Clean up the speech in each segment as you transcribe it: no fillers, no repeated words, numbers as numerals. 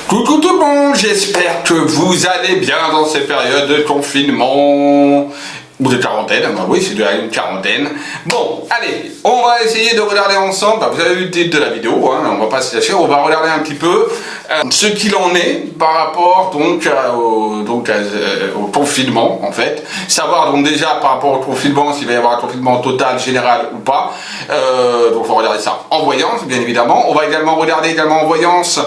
Coucou tout le monde, j'espère que vous allez bien dans ces périodes de confinement ou de quarantaine. Bah oui, c'est une quarantaine. Bon, allez, on va essayer de regarder ensemble. Bah, vous avez vu le titre de la vidéo, hein, on va pas se lâcher. On va regarder un petit peu ce qu'il en est par rapport donc au confinement en fait. Savoir donc déjà par rapport au confinement s'il va y avoir un confinement total, général ou pas. Donc on va regarder ça en voyance, bien évidemment. On va également regarder en voyance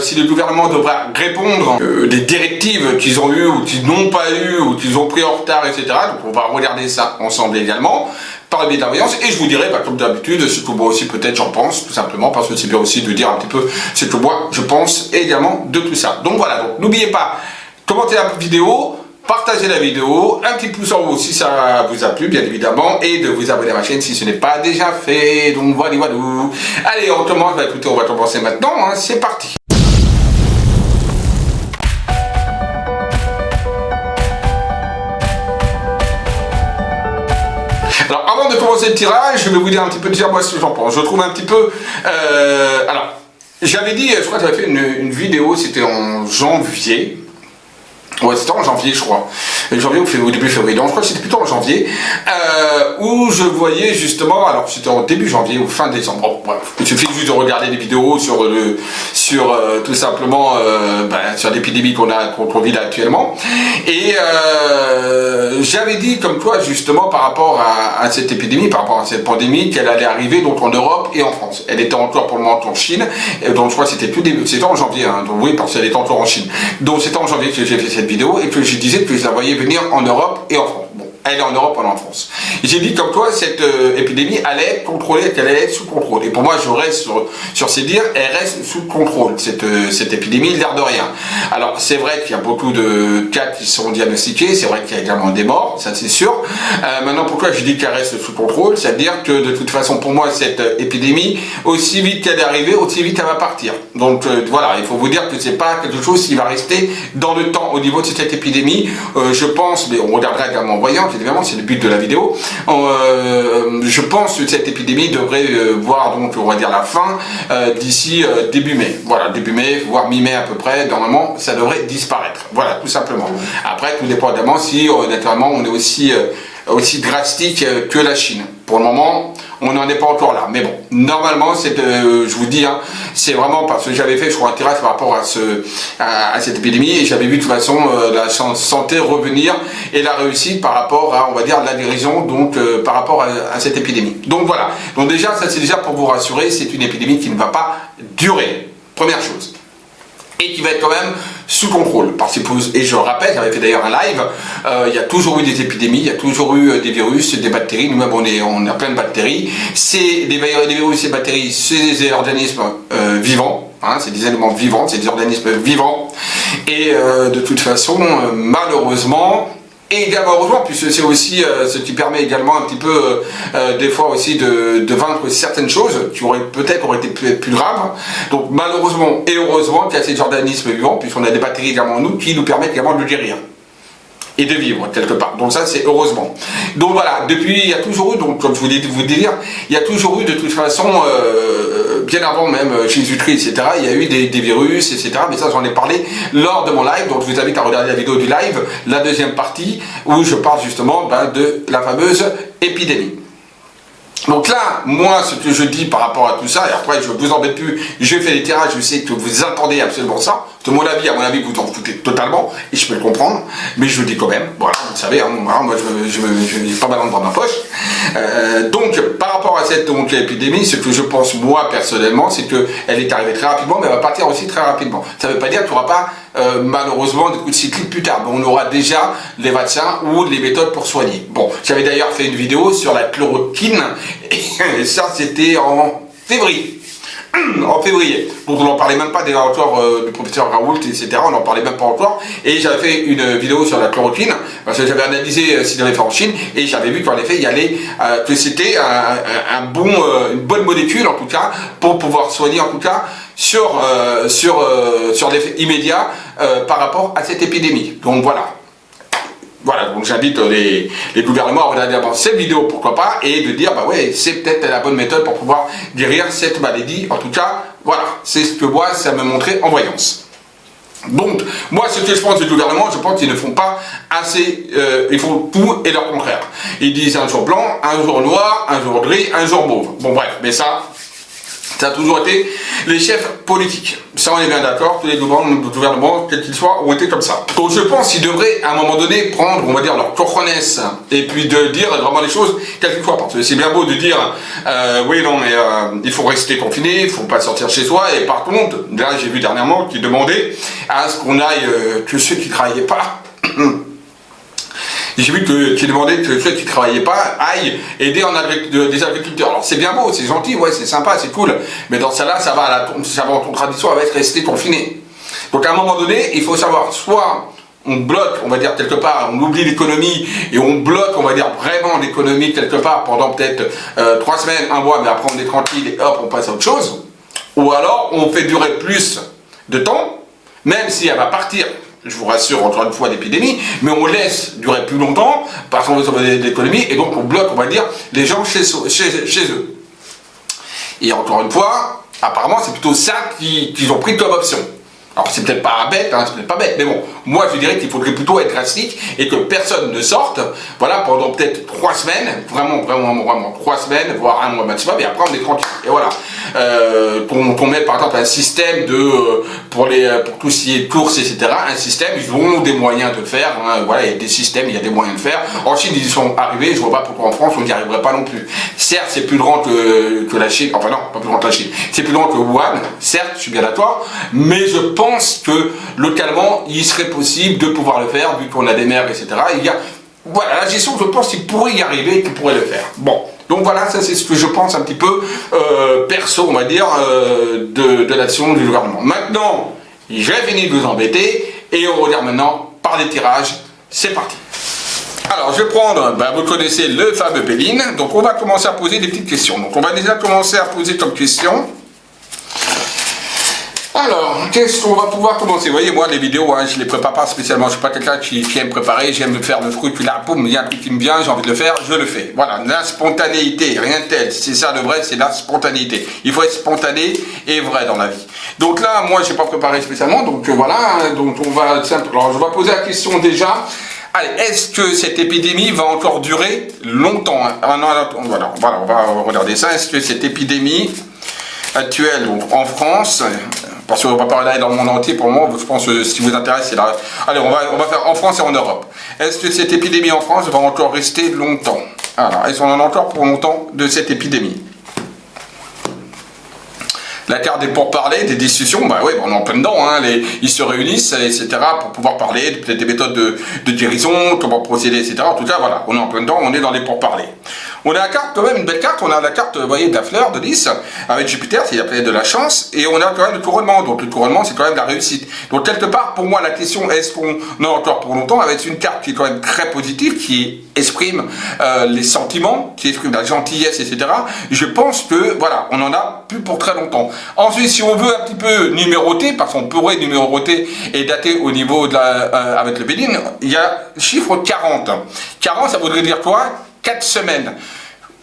si le gouvernement devra répondre des directives qu'ils ont eues ou qu'ils n'ont pas eues ou qu'ils ont pris en retard, etc. Donc on va regarder ça ensemble également par le biais de la voyance, et je vous dirai, comme d'habitude, ce que moi aussi peut-être j'en pense, tout simplement, parce que c'est bien aussi de dire un petit peu ce que moi je pense également de tout ça. Donc voilà, donc n'oubliez pas, commentez la vidéo, partagez la vidéo, un petit pouce en haut si ça vous a plu, bien évidemment, et de vous abonner à ma chaîne si ce n'est pas déjà fait. Donc voilà, voilà. Allez, on commence, bah écoutez, on va commencer maintenant, hein, c'est parti. Alors avant de commencer le tirage, je vais vous dire un petit peu déjà moi ce que j'en pense. Je trouve un petit peu... alors, j'avais dit, je crois que j'avais fait une vidéo, c'était en janvier. Ouais, c'était en janvier, je crois. Janvier ou début février. Donc, je crois que c'était plutôt en janvier. Où je voyais justement, alors c'était en début janvier ou fin décembre. Bon, bref, il suffit juste de regarder des vidéos sur tout simplement sur l'épidémie qu'on vit là actuellement. Et j'avais dit comme quoi justement par rapport à cette épidémie, par rapport à cette pandémie, qu'elle allait arriver donc en Europe et en France. Elle était encore pour le moment en Chine. Et donc je crois que c'était tout début, c'était en janvier. Hein, donc oui, parce qu'elle était encore en Chine. Donc c'était en janvier que j'ai fait cette vidéo et que je disais que je la voyais venir en Europe et en France. Bon, elle est en Europe, elle est en France. J'ai dit comme quoi cette épidémie allait être contrôlée, qu'elle allait être sous contrôle. Et pour moi, je reste sur ces dires, elle reste sous contrôle, cette épidémie, l'air de rien. Alors, c'est vrai qu'il y a beaucoup de cas qui sont diagnostiqués, c'est vrai qu'il y a également des morts, ça c'est sûr. Maintenant, pourquoi je dis qu'elle reste sous contrôle? C'est-à-dire que de toute façon, pour moi, cette épidémie, aussi vite qu'elle est arrivée, aussi vite elle va partir. Donc voilà, il faut vous dire que c'est pas quelque chose qui va rester dans le temps au niveau de cette épidémie. Je pense, mais on regardera également en voyant, évidemment, c'est le but de la vidéo. Je pense que cette épidémie devrait voir donc, on va dire, la fin d'ici début mai. Voilà, début mai, voire mi-mai à peu près. Normalement, ça devrait disparaître. Voilà, tout simplement. Après, tout dépend évidemment si, naturellement, on est aussi drastique que la Chine. Pour le moment, on n'en est pas encore là. Mais bon, normalement, je vous dis, hein, c'est vraiment parce que j'avais fait, je crois, un tirage par rapport à cette épidémie et j'avais vu de toute façon la santé revenir et la réussite par rapport à, on va dire, la guérison, donc par rapport à cette épidémie. Donc voilà. Donc déjà, ça c'est déjà pour vous rassurer, c'est une épidémie qui ne va pas durer. Première chose. Et qui va être quand même sous contrôle. Et je rappelle, j'avais fait d'ailleurs un live, il y a toujours eu des épidémies, il y a toujours eu des virus, des bactéries, nous-mêmes on a plein de bactéries. C'est des virus et des bactéries, c'est des organismes vivants, hein, c'est des éléments vivants, c'est des organismes vivants. Et de toute façon, malheureusement, et également heureusement, puisque c'est aussi ce qui permet également un petit peu des fois aussi de vaincre certaines choses qui auraient peut-être été plus graves. Donc malheureusement et heureusement qu'il y a ces organismes vivants, puisqu'on a des bactéries également en nous qui nous permettent également de guérir et de vivre quelque part. Donc ça c'est heureusement. Donc voilà, depuis il y a toujours eu, donc comme je voulais vous dire, il y a toujours eu de toute façon, bien avant même Jésus-Christ, etc., il y a eu des virus, etc. Mais ça j'en ai parlé lors de mon live, donc je vous invite à regarder la vidéo du live, la deuxième partie, où je parle justement de la fameuse épidémie. Donc là, moi, ce que je dis par rapport à tout ça, et après je ne vous embête plus, je fais des tirages, je sais que vous attendez absolument ça, de mon avis, à mon avis, vous en foutez totalement, et je peux le comprendre, mais je le dis quand même, voilà, vous savez, hein, moi je n'ai pas ma langue dans ma poche. Donc, par rapport à cette épidémie, ce que je pense, moi, personnellement, c'est qu'elle est arrivée très rapidement, mais elle va partir aussi très rapidement. Ça ne veut pas dire qu'il n'y aura pas, malheureusement, des coups de cyclique plus tard. Bon, on aura déjà les vaccins ou les méthodes pour soigner. Bon, j'avais d'ailleurs fait une vidéo sur la chloroquine, et ça, c'était en février. En février. Donc on n'en parlait même pas déjà encore du professeur Raoult, etc. On n'en parlait même pas encore. Et j'avais fait une vidéo sur la chloroquine, parce que j'avais analysé ce qu'il avait fait en Chine, et j'avais vu qu'en effet, il y allait, que c'était une bonne molécule, en tout cas, pour pouvoir soigner, en tout cas, sur l'effet immédiat par rapport à cette épidémie. Donc voilà. Voilà, donc j'invite les gouvernements à regarder avant cette vidéo, pourquoi pas, et de dire, bah ouais, c'est peut-être la bonne méthode pour pouvoir guérir cette maladie. En tout cas, voilà, c'est ce que moi, ça me montrait en voyance. Donc, moi, ce que je pense du gouvernement, je pense qu'ils ne font pas assez, ils font tout et leur contraire. Ils disent un jour blanc, un jour noir, un jour gris, un jour mauve. Bon, bref, mais ça a toujours été les chefs politiques. Ça, on est bien d'accord, tous les gouvernements, quels qu'ils soient, ont été comme ça. Donc, je pense qu'ils devraient, à un moment donné, prendre, on va dire, leur cojones, et puis de dire vraiment les choses, quelquefois, parce que c'est bien beau de dire, oui, non, mais il faut rester confiné, il ne faut pas sortir chez soi, et par contre, là, j'ai vu dernièrement qu'ils demandaient à ce qu'on aille, que ceux qui ne travaillaient pas, j'ai vu qu'ils demandaient que ceux qui ne travaillaient pas aillent aider des agriculteurs. Alors c'est bien beau, c'est gentil, ouais, c'est sympa, c'est cool, mais dans ça là, ça va en contradiction avec rester confiné. Donc à un moment donné, il faut savoir, soit on bloque, on va dire quelque part, on oublie l'économie et on bloque, on va dire vraiment l'économie quelque part pendant peut-être 3 semaines, 1 mois, mais après on est tranquille et hop, on passe à autre chose. Ou alors on fait durer plus de temps, même si elle va partir. Je vous rassure, encore une fois, l'épidémie, mais on laisse durer plus longtemps parce qu'on veut sauver l'économie et donc on bloque, on va dire, les gens chez eux. Et encore une fois, apparemment, c'est plutôt ça qu'ils ont pris comme option. Alors c'est peut-être pas bête, hein, c'est peut-être pas bête, mais bon, moi je dirais qu'il faudrait plutôt être drastique et que personne ne sorte, voilà, pendant peut-être 3 semaines, vraiment 3 semaines, voire 1 mois maximum, et après on est tranquille. Et voilà, qu'on mette par exemple un système pour tout ce qui est courses, etc., un système, ils ont des moyens de le faire, hein, voilà, il y a des systèmes, il y a des moyens de faire. En Chine, ils y sont arrivés, je vois pas pourquoi en France on n'y arriverait pas non plus. Certes, c'est plus grand que la Chine, enfin non, pas plus grand que la Chine, c'est plus grand que Wuhan, certes, je suis bien d'accord, mais je pense que localement, il serait possible de pouvoir le faire, vu qu'on a des maires, etc. Voilà, la gestion, je pense qu'il pourrait y arriver et qu'il pourrait le faire. Bon, donc voilà, ça c'est ce que je pense un petit peu perso, on va dire, de l'action du gouvernement. Maintenant, j'ai fini de vous embêter et on regarde maintenant par les tirages. C'est parti. Alors, je vais prendre, vous connaissez le fameux Béline, donc on va commencer à poser des petites questions. Donc on va déjà commencer à poser comme question. Alors, qu'est-ce qu'on va pouvoir commencer? Vous voyez, moi, les vidéos, hein, je les prépare pas spécialement. Je suis pas quelqu'un qui aime préparer, j'aime me faire le truc, puis là, boum, il y a un truc qui me vient, j'ai envie de le faire, je le fais. Voilà, la spontanéité, rien de tel. C'est ça le vrai, c'est la spontanéité. Il faut être spontané et vrai dans la vie. Donc là, moi, j'ai pas préparé spécialement, donc voilà, hein, donc on va alors, je vais poser la question déjà. Allez, est-ce que cette épidémie va encore durer longtemps, hein? Ah, non, voilà, on va regarder ça. Est-ce que cette épidémie actuelle, donc en France, parce qu'on va parler dans le monde entier pour le moment, je pense que ce qui vous intéresse, c'est là. Allez, on va faire en France et en Europe. Est-ce que cette épidémie en France va encore rester longtemps? Alors, est-ce qu'on en a encore pour longtemps de cette épidémie? La carte des pourparlers, des discussions, oui, on est en plein dedans, hein, ils se réunissent, etc., pour pouvoir parler, peut-être des méthodes de guérison, comment procéder, etc. En tout cas, voilà, on est en plein dedans, on est dans les pourparlers. On a la carte, quand même, une belle carte, on a la carte, vous voyez, de la fleur de lys, avec Jupiter, c'est la planète de la chance, et on a quand même le couronnement, donc le couronnement, c'est quand même la réussite. Donc, quelque part, pour moi, la question, est-ce qu'on a encore pour longtemps, avec une carte qui est quand même très positive, qui exprime les sentiments, qui exprime la gentillesse, etc., je pense que, voilà, on en a plus pour très longtemps. Ensuite, si on veut un petit peu numéroter, parce qu'on pourrait numéroter et dater au niveau de avec le Béline, il y a le chiffre 40. 40, ça voudrait dire quoi? 4 semaines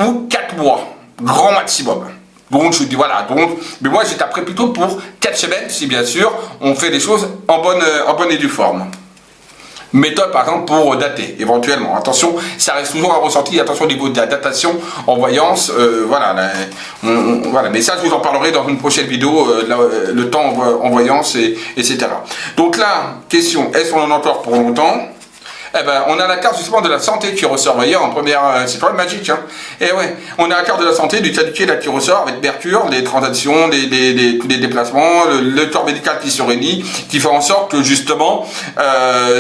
ou 4 mois, grand maximum. Donc je dis voilà, donc, mais moi j'étais après plutôt pour 4 semaines, si bien sûr on fait les choses en bonne et due forme. Méthode par exemple pour dater, éventuellement. Attention, ça reste toujours un ressenti, attention au niveau de la datation en voyance, voilà, voilà. Mais ça je vous en parlerai dans une prochaine vidéo, le temps en voyance, etc. Donc là, question, est-ce qu'on en a encore pour longtemps? Eh ben, on a la carte justement de la santé qui ressort, vous voyez, en première, c'est quand même magique, hein. Et ouais, on a la carte de la santé, du qualité là qui ressort avec Mercure, les transactions, tous les déplacements, le corps médical qui se réunit, qui fait en sorte que justement,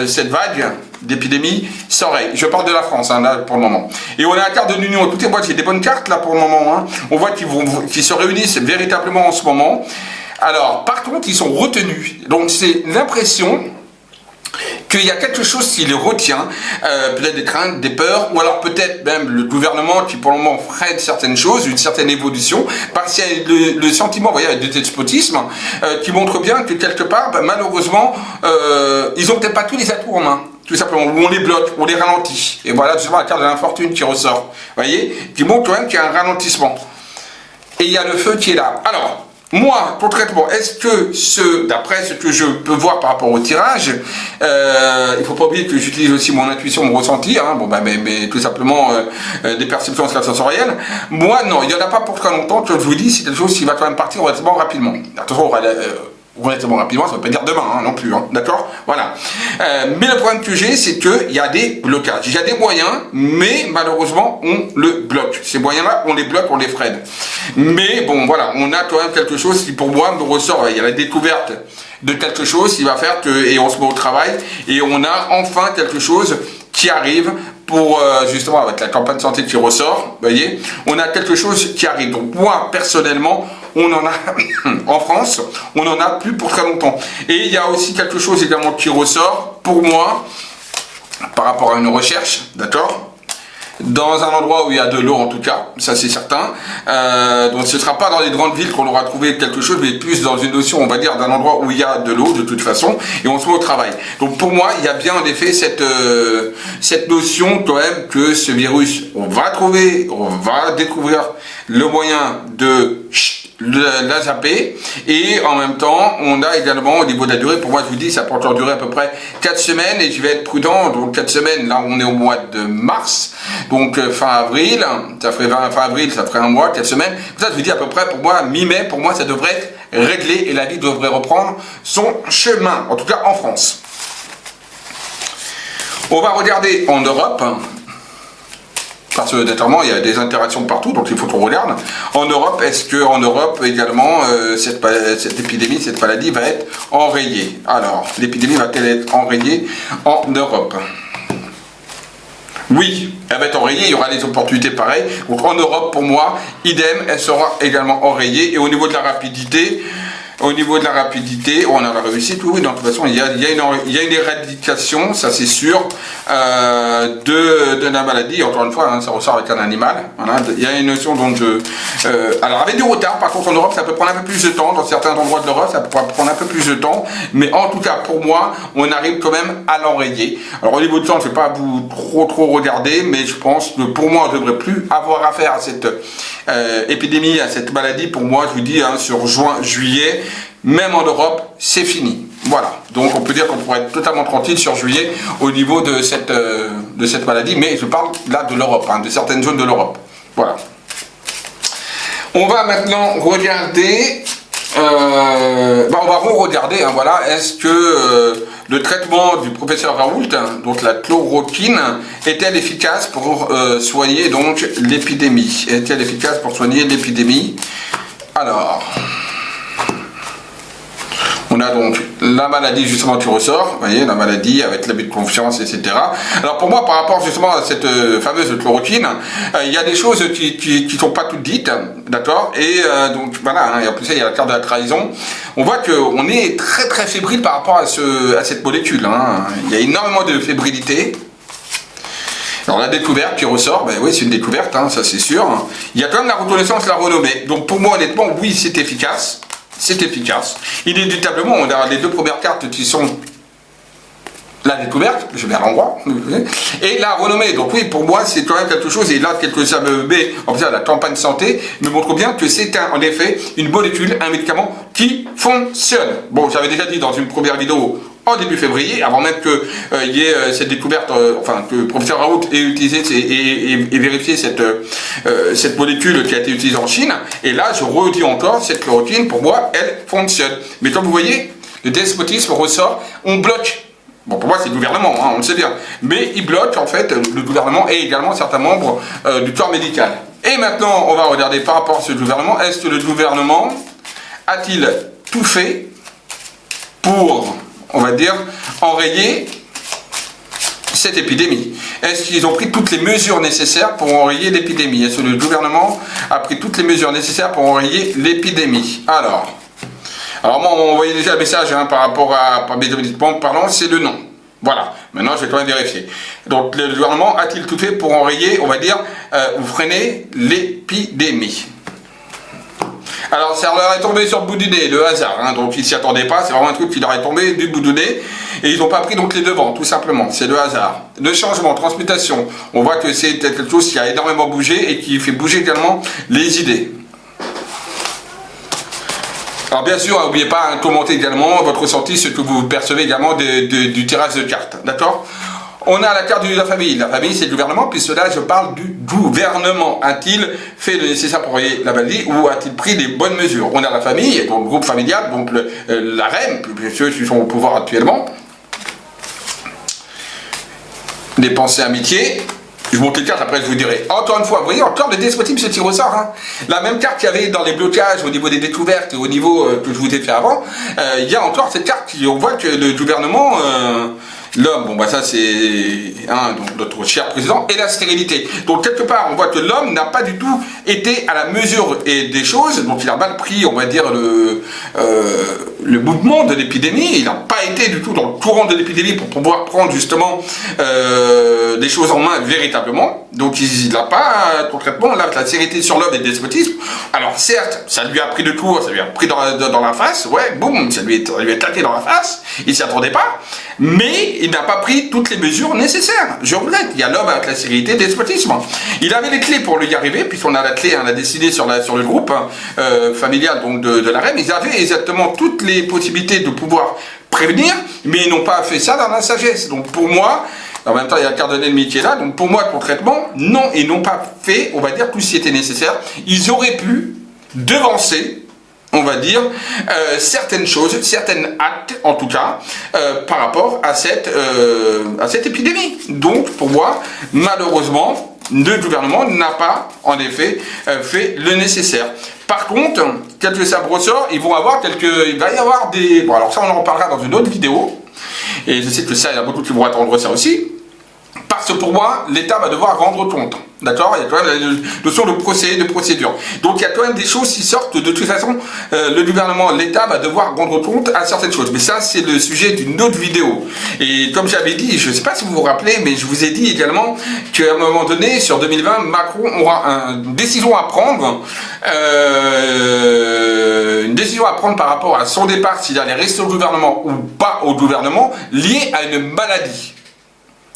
cette vague d'épidémie s'enraye. Je parle de la France, hein, là, pour le moment. Et on a la carte de l'Union. Écoutez, moi, j'ai des bonnes cartes, là, pour le moment, hein. On voit qu'ils se réunissent véritablement en ce moment. Alors, par contre, ils sont retenus. Donc, c'est l'impression qu'il y a quelque chose qui les retient, peut-être des craintes, des peurs, ou alors peut-être même le gouvernement qui pour le moment freine certaines choses, une certaine évolution, parce qu'il y a le sentiment, vous voyez, de despotisme, qui montre bien que quelque part, malheureusement, ils n'ont peut-être pas tous les atouts en main, tout simplement, où on les bloque, on les ralentit. Et voilà justement la carte de l'infortune qui ressort, vous voyez, qui montre quand même qu'il y a un ralentissement. Et il y a le feu qui est là. Alors, moi, concrètement, est-ce que d'après ce que je peux voir par rapport au tirage, il faut pas oublier que j'utilise aussi mon intuition, mon ressenti, hein, bon, mais tout simplement des perceptions extrasensorielles. Moi, non, il n'y en a pas pour très longtemps. Comme je vous dis, c'est quelque chose qui va quand même partir relativement rapidement. Attention, relativement rapidement, ça ne veut pas dire demain hein, non plus, hein, d'accord. Voilà. Mais le problème que j'ai, c'est qu'il y a des blocages. Il y a des moyens, mais malheureusement, on le bloque. Ces moyens-là, on les bloque, on les freine. Mais bon, voilà, on a quand même quelque chose qui, pour moi, me ressort. Il y a la découverte de quelque chose qui va faire que, et on se met au travail, et on a enfin quelque chose qui arrive pour, justement, avec la campagne santé qui ressort, vous voyez, on a quelque chose qui arrive. Donc, moi, personnellement, on en a, en France, on en a plus pour très longtemps. Et il y a aussi quelque chose également qui ressort, pour moi, par rapport à une recherche, d'accord ? Dans un endroit où il y a de l'eau en tout cas, ça c'est certain. Donc ce ne sera pas dans les grandes villes qu'on aura trouvé quelque chose, mais plus dans une notion, on va dire, d'un endroit où il y a de l'eau de toute façon, et on se met au travail. Donc pour moi, il y a bien en effet cette notion quand même que ce virus, on va découvrir le moyen de la zapper, et en même temps on a également au niveau de la durée, pour moi je vous dis ça peut encore durer à peu près 4 semaines, et je vais être prudent. Donc 4 semaines, là on est au mois de mars, donc fin avril, ça ferait fin avril, ça ferait un mois, 4 semaines, ça je vous dis à peu près pour moi mi-mai, pour moi ça devrait être réglé et la vie devrait reprendre son chemin, en tout cas en France. On va regarder en Europe, parce que naturellement il y a des interactions partout, donc il faut qu'on regarde. En Europe, est-ce qu'en Europe également, cette épidémie, cette maladie va être enrayée? Alors, l'épidémie va-t-elle être enrayée en Europe? Oui, elle va être enrayée, il y aura des opportunités pareilles. Donc en Europe, pour moi, idem, elle sera également enrayée. Et au niveau de la rapidité, on a la réussite, oui, de toute façon, il y a une éradication, ça c'est sûr, de la maladie. Encore une fois, hein, ça ressort avec un animal. Voilà. Il y a une notion donc de... alors avec du retard, par contre en Europe, ça peut prendre un peu plus de temps. Dans certains endroits de l'Europe, ça peut prendre un peu plus de temps. Mais en tout cas, pour moi, on arrive quand même à l'enrayer. Alors au niveau de temps, je ne vais pas vous trop regarder, mais je pense que pour moi, on ne devrait plus avoir affaire à cette épidémie, à cette maladie. Pour moi, je vous dis, hein, sur juin, juillet, même en Europe, c'est fini. Voilà. Donc on peut dire qu'on pourrait être totalement tranquille sur juillet au niveau de cette maladie. Mais je parle là de l'Europe, hein, de certaines zones de l'Europe. Voilà. On va maintenant regarder... on va regarder, hein, voilà, est-ce que le traitement du professeur Raoult, donc la chloroquine, est-elle efficace pour soigner donc l'épidémie? Est-elle efficace pour soigner l'épidémie? Alors... on a donc la maladie justement qui ressort, vous voyez, la maladie avec l'abus de confiance, etc. Alors pour moi, par rapport justement à cette fameuse chloroquine, il y a des choses qui ne sont pas toutes dites, d'accord. Et donc voilà, hein, et en plus il y a la carte de la trahison. On voit qu'on est très très fébrile par rapport à cette molécule, hein. Il y a énormément de fébrilité. Alors la découverte qui ressort, ben oui c'est une découverte, hein, ça c'est sûr. Il y a quand même la reconnaissance, la renommée. Donc pour moi honnêtement, oui c'est efficace. C'est efficace. Inéluctablement, on a les deux premières cartes qui sont la découverte, je vais à l'endroit, et la renommée. Donc oui, pour moi, c'est quand même quelque chose, et là, ça me met, en fait, la campagne santé me montre bien que c'est en effet une molécule, un médicament qui fonctionne. Bon, j'avais déjà dit dans une première vidéo, en début février, avant même qu'il y ait cette découverte, enfin que le professeur Raoult ait utilisé et vérifié cette molécule qui a été utilisée en Chine. Et là, je redis encore, cette chloroquine, pour moi, elle fonctionne. Mais comme vous voyez, le despotisme ressort, on bloque. Bon, pour moi, c'est le gouvernement, hein, on le sait bien. Mais il bloque, en fait, le gouvernement et également certains membres du corps médical. Et maintenant, on va regarder par rapport à ce gouvernement, est-ce que le gouvernement a-t-il tout fait pour... on va dire, enrayer cette épidémie? Est-ce qu'ils ont pris toutes les mesures nécessaires pour enrayer l'épidémie? Est-ce que le gouvernement a pris toutes les mesures nécessaires pour enrayer l'épidémie? Alors moi, on voyait déjà le message, hein, par rapport à médiatiquement parlant, c'est le non. Voilà, maintenant je vais quand même vérifier. Donc le gouvernement a-t-il tout fait pour enrayer, on va dire, ou freiner l'épidémie? Alors ça leur est tombé sur le bout du nez, le hasard, hein, donc ils ne s'y attendaient pas, c'est vraiment un truc qui leur est tombé du bout du nez, et ils n'ont pas pris donc les devants, tout simplement, c'est le hasard. Le changement, transmutation, on voit que c'est quelque chose qui a énormément bougé et qui fait bouger également les idées. Alors bien sûr, n'oubliez pas de commenter également votre ressenti, ce que vous percevez également du tirage de cartes, d'accord? On a la carte de la famille. La famille, c'est le gouvernement, puisque là, je parle du gouvernement. A-t-il fait le nécessaire pour enrayer la maladie ou a-t-il pris les bonnes mesures? On a la famille, donc le groupe familial, donc la reine, ceux qui sont au pouvoir actuellement. Des pensées amitiés. Je vous montre les cartes, après je vous dirai. Encore une fois, vous voyez, encore le despotisme, ce qui ressort. Hein. La même carte qu'il y avait dans les blocages au niveau des découvertes, au niveau que je vous ai fait avant, il y a encore cette carte. On voit que le gouvernement, l'homme, bon bah ça c'est notre cher président, et la stérilité. Donc quelque part, on voit que l'homme n'a pas du tout été à la mesure des choses, donc il a mal pris, on va dire, le mouvement de l'épidémie. Il n'a pas été du tout dans le courant de l'épidémie pour pouvoir prendre justement des choses en main véritablement. Donc il n'a pas concrètement là la sérénité sur l'homme et le despotisme. Alors certes, ça lui a pris de court, ça lui a pris dans la face, ouais, boum, ça lui a claqué dans la face. Il s'y attendait pas, mais il n'a pas pris toutes les mesures nécessaires. Je regrette. Il y a l'homme avec la sérénité et le despotisme. Il avait les clés pour y arriver, puisqu'on a la clé, on a décidé sur le groupe familial donc de la reine. Ils avaient exactement toutes les possibilités de pouvoir prévenir, mais ils n'ont pas fait ça dans la sagesse. Donc pour moi, en même temps il y a le carte de l'ennemi qui est là, donc pour moi concrètement, non, ils n'ont pas fait, on va dire, tout ce qui était nécessaire. Ils auraient pu devancer, on va dire, certaines choses, certaines actes en tout cas, par rapport à cette épidémie. Donc pour moi, malheureusement, le gouvernement n'a pas, en effet, fait le nécessaire. Par contre, quelques sabres ressorts, il va y avoir des... Bon, alors ça, on en reparlera dans une autre vidéo. Et je sais que ça, il y a beaucoup qui vont attendre ça aussi. Parce que pour moi, l'État va devoir rendre compte. D'accord? Il y a quand même la notion de procédure. Donc il y a quand même des choses qui sortent. De toute façon, le gouvernement, l'État va devoir rendre compte à certaines choses. Mais ça, c'est le sujet d'une autre vidéo. Et comme j'avais dit, je ne sais pas si vous vous rappelez, mais je vous ai dit également qu'à un moment donné, sur 2020, Macron aura une décision à prendre. Une décision à prendre par rapport à son départ, s'il allait rester au gouvernement ou pas au gouvernement, lié à une maladie.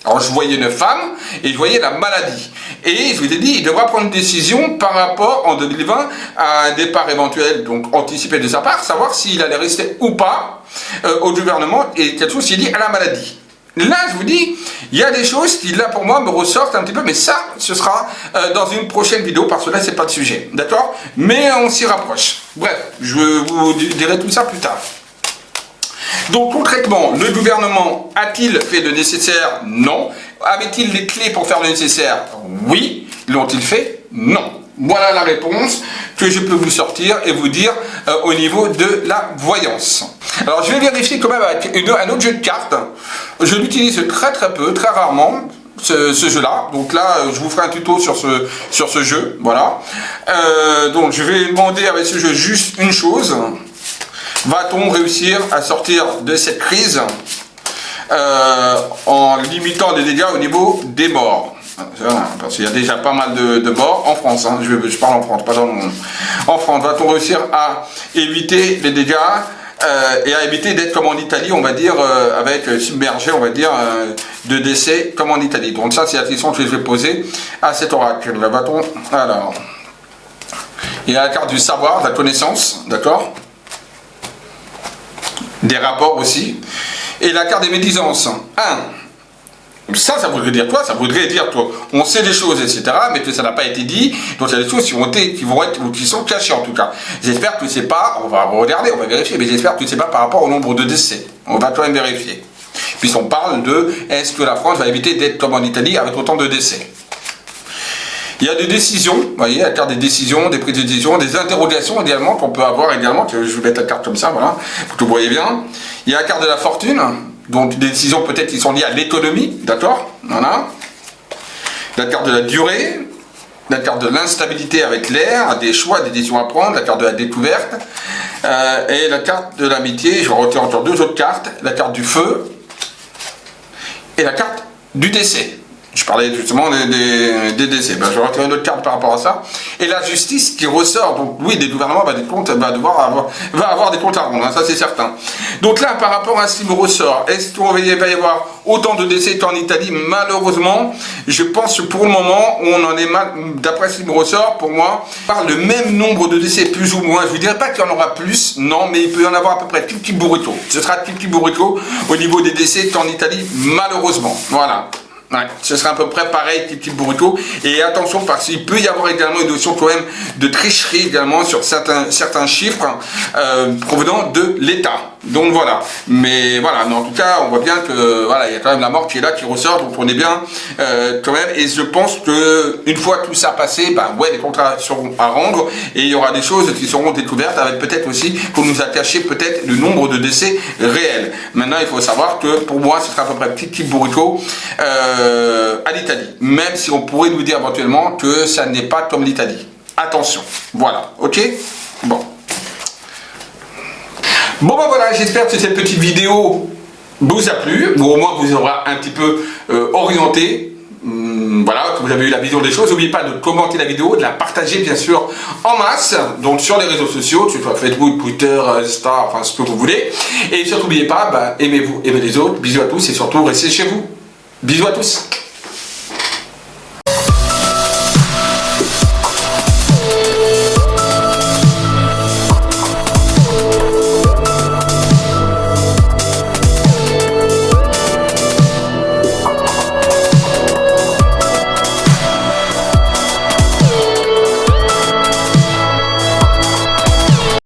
Alors je voyais une femme et je voyais la maladie. Et je vous ai dit, il devra prendre une décision par rapport en 2020 à un départ éventuel, donc anticipé de sa part, savoir s'il allait rester ou pas au gouvernement et quelque chose qui est lié à la maladie. Là, je vous dis, il y a des choses qui, là, pour moi, me ressortent un petit peu, mais ça, ce sera dans une prochaine vidéo, parce que là, c'est pas le sujet, d'accord? Mais on s'y rapproche. Bref, je vous dirai tout ça plus tard. Donc concrètement, le gouvernement a-t-il fait le nécessaire? Non. Avait-il les clés pour faire le nécessaire? Oui. L'ont-ils fait? Non. Voilà la réponse que je peux vous sortir et vous dire au niveau de la voyance. Alors je vais vérifier quand même avec un autre jeu de cartes. Je l'utilise très peu, très rarement. Ce jeu-là, donc là je vous ferai un tuto sur ce jeu, voilà. Donc je vais demander avec ce jeu juste une chose. Va-t-on réussir à sortir de cette crise en limitant les dégâts au niveau des morts? Parce qu'il y a déjà pas mal de morts en France, hein. Je parle en France, pas dans le monde. En France, va-t-on réussir à éviter les dégâts et à éviter d'être comme en Italie, on va dire, avec submergé, on va dire, de décès comme en Italie. Donc ça, c'est la question que je vais poser à cet oracle. Va-t-on... Alors, il y a la carte du savoir, de la connaissance, d'accord? Des rapports aussi, et la carte des médisances. Ça voudrait dire quoi? Ça voudrait dire que on sait des choses, etc., mais que ça n'a pas été dit, donc il y a des choses qui sont cachées en tout cas. J'espère que c'est pas, on va regarder, on va vérifier, mais j'espère que c'est pas par rapport au nombre de décès. On va quand même vérifier. Puisqu'on parle de, est-ce que la France va éviter d'être comme en Italie avec autant de décès? Il y a des décisions, vous voyez, la carte des décisions, des prises de décision, des interrogations également qu'on peut avoir également, je vais mettre la carte comme ça, voilà, pour que vous voyez bien. Il y a la carte de la fortune, donc des décisions peut-être qui sont liées à l'économie, d'accord, voilà. La carte de la durée, la carte de l'instabilité avec l'air, des choix, des décisions à prendre, la carte de la découverte, et la carte de l'amitié, je vais retirer encore deux autres cartes, la carte du feu, et la carte du décès. Je parlais justement des décès. Ben, je vais retirer une autre carte par rapport à ça. Et la justice qui ressort, donc oui, des gouvernements va avoir des comptes à rendre, hein, ça c'est certain. Donc là, par rapport à ce qui me ressort, est-ce qu'il va y avoir autant de décès qu'en Italie? Malheureusement, je pense que pour le moment, on en est mal, d'après ce qui me ressort, pour moi, par le même nombre de décès, plus ou moins. Je ne vous dirais pas qu'il y en aura plus, non, mais il peut y en avoir à peu près petit burrito. Ce sera petit burrito au niveau des décès qu'en Italie, malheureusement. Voilà. Ouais, ce sera à peu près pareil, petit burrito. Et attention, parce qu'il peut y avoir également une notion quand même de tricherie également sur certains chiffres provenant de l'État. Donc voilà. Mais voilà, mais en tout cas, on voit bien que voilà, il y a quand même la mort qui est là, qui ressort. Donc on est bien quand même. Et je pense que une fois tout ça passé, ben ouais, les contrats seront à rendre et il y aura des choses qui seront découvertes, avec peut-être aussi qu'on nous a caché peut-être le nombre de décès réels. Maintenant, il faut savoir que pour moi, ce sera à peu près petit burrito. À l'Italie, même si on pourrait nous dire éventuellement que ça n'est pas comme l'Italie. Attention, voilà, ok? Bon. Bon ben voilà, j'espère que cette petite vidéo vous a plu, ou au moins vous aura un petit peu orienté. Voilà, que vous avez eu la vision des choses. N'oubliez pas de commenter la vidéo, de la partager bien sûr en masse, donc sur les réseaux sociaux, que ce soit Facebook, Twitter, Insta, enfin ce que vous voulez. Et surtout n'oubliez pas, bah, aimez-vous, aimez les autres, bisous à tous et surtout restez chez vous. Bisous à tous.